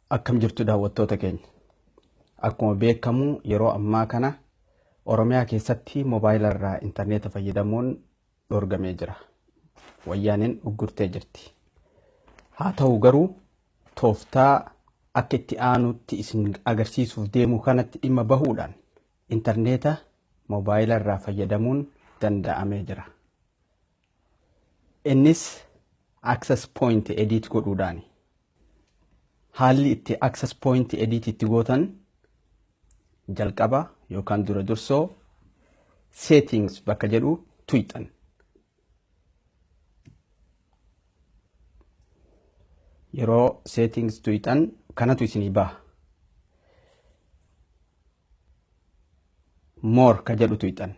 Akkam jirtu daawwattoota keenya. Akkuma beekamu yeroo ammaa kana Oromiyaa keessatti moobaayila irraa intarneeta fayyadamuun dhorgamee jira. Wayyaaniin uggurtee jirti. Haa ta'u garuu tooftaa akka itti aanutti isin agarsiisuuf deemu kanatti dhimma bahuudhaan intarneeta moobaayila irraa fayyadamuun danda'amee jira. Innis access point edit godhuudhaani. Haalli itti access point edit itti gootan jalqaba yookaan dura dursoo settings bakka jedhu tuqxan. Yeroo settings tuqxan kanatu isinii baha. More ka jedhu tuqxan.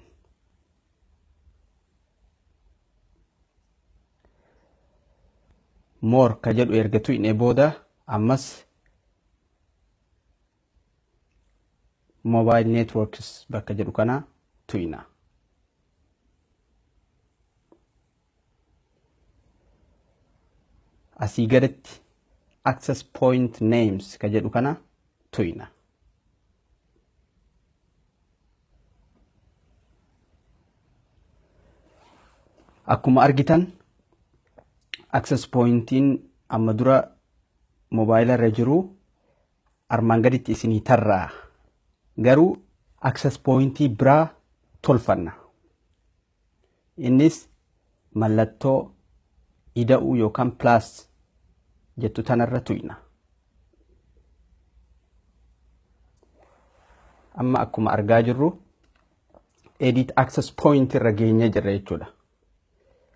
More ka jedhu erga tuqne booda ammas mobile networks bakka jedhu kana tuqna. Asii gadatti access point names ka jedhu kana tuqna. Akkuma argitan access pointiin amma dura moobaayila irra jiru armaan gaditti isinii tarraa. Garuu access pointii biraa tolfanna. Innis mallattoo ida'uu yookaan plus jettu tanarra tuqna. Amma akkuma argaa jirru edit access point irra geenye jirra jechuudha.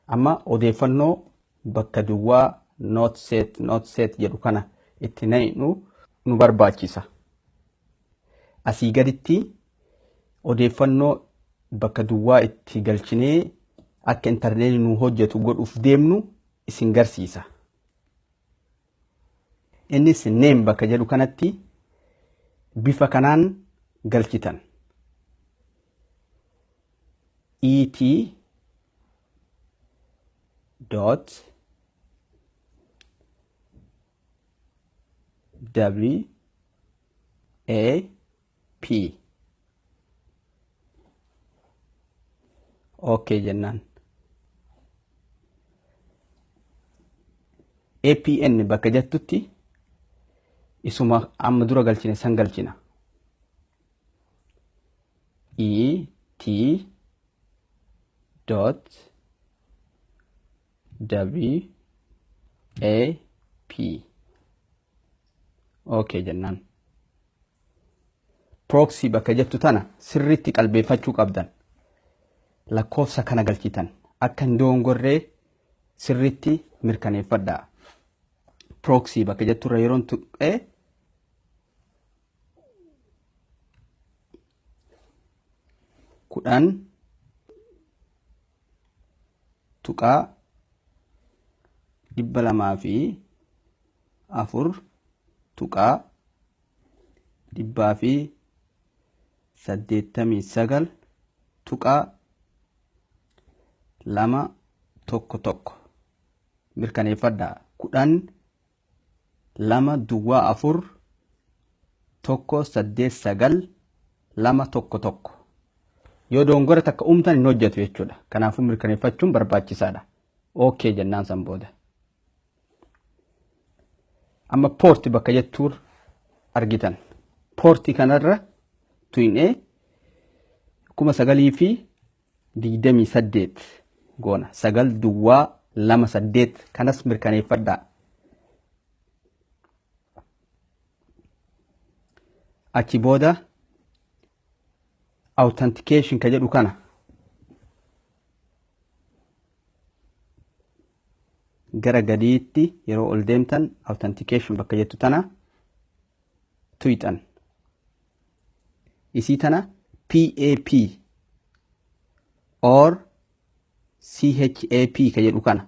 Amma odeeffannoo bakka duwwaa not set jedhu kana itti naqnu nu barbaachisa. Asii gaditti odeeffannoo bakka duwwaa itti galchinee akka intarneetii nu hojjetu godhuuf deemnu isin garsiisa. Innis name bakka jedhu kanatti bifa kanaan galchitan. et dot w a p okay jennaan. APN bakka jettutti isuma amma dura galchine san galchina. et dot w a p okay jennaan. Proxy bakka jettu tana sirriitti qalbeeffachuu qabdan. Lakkoofsa kana galchitan akka hin doongorree sirriitti mirkaneeffadhaa. Proxy bakka jetturra yeroon tuqee kudhan tuqaa 204 tuqaa 289 tuqaa 211 mirkaneeffadhaa. 10 2 4 1 8 9 211 yoo dongora takka umtan hin hojjetu jechuudha. Kanaafuu mirkaneeffachuun barbaachisaadha. Okay jennaan san booda. Amma port bakka jettuur argitan. Porti kanarra tuqnee 9,028 goona. 9,228 kanas mirkaneeffadhaa. Achi booda authentication ka jedhu kana gara gadiitti yeroo ol deemtan authentication bakka jettu tana tuqxan. Isii tana PAP or CHAP ka jedhu kana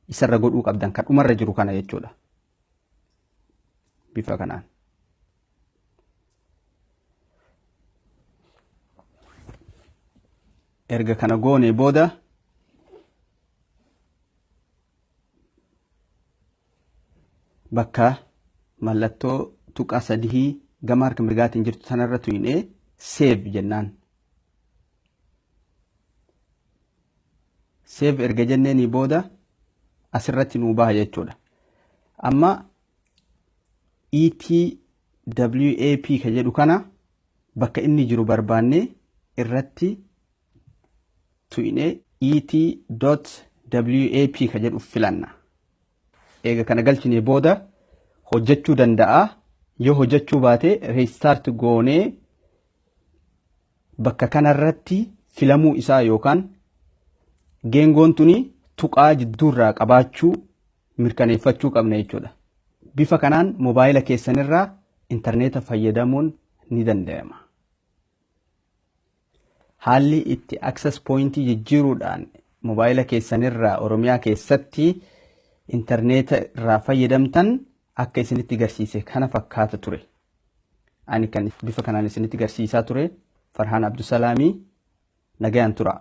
isarra godhuu qabdan. Kan dhumarra jiru kana jechuudha. Bifa kanaan. Erga kana goone booda bakka mallattoo tuqaa sadii gama harka mirgaatiin jirtu sanarra tuyinee save jennaan. Save erga jenneenii booda asirratti nuu baha jechuudha. Amma ETWAP ka jedhu kana bakka inni jiru barbaanne irratti tuyinee ET.WAP ka jedhu filanna. Eega kana galchine booda hojjechuu danda'a. Yoo hojjechuu baate restart goonee bakka kanarratti filamuu isaa yookaan geengoon tuni tuqaa jidduurraa qabaachuu mirkaneeffachuu qabna jechuudha. Bifa kanaan mobaayila keessanirraa intarneeta fayyadamuun ni danda'ama. Haalli itti access pointii jijjiiruudhaan mobaayila keessanirraa Oromiyaa keessatti intarneeta irraa fayyadamtan akka isinitti garsiise kana fakkaata ture. Ani kan bifa kanaan isinitti garsiisaa ture Farhaan Abdusalaamii. Nagayaan tura.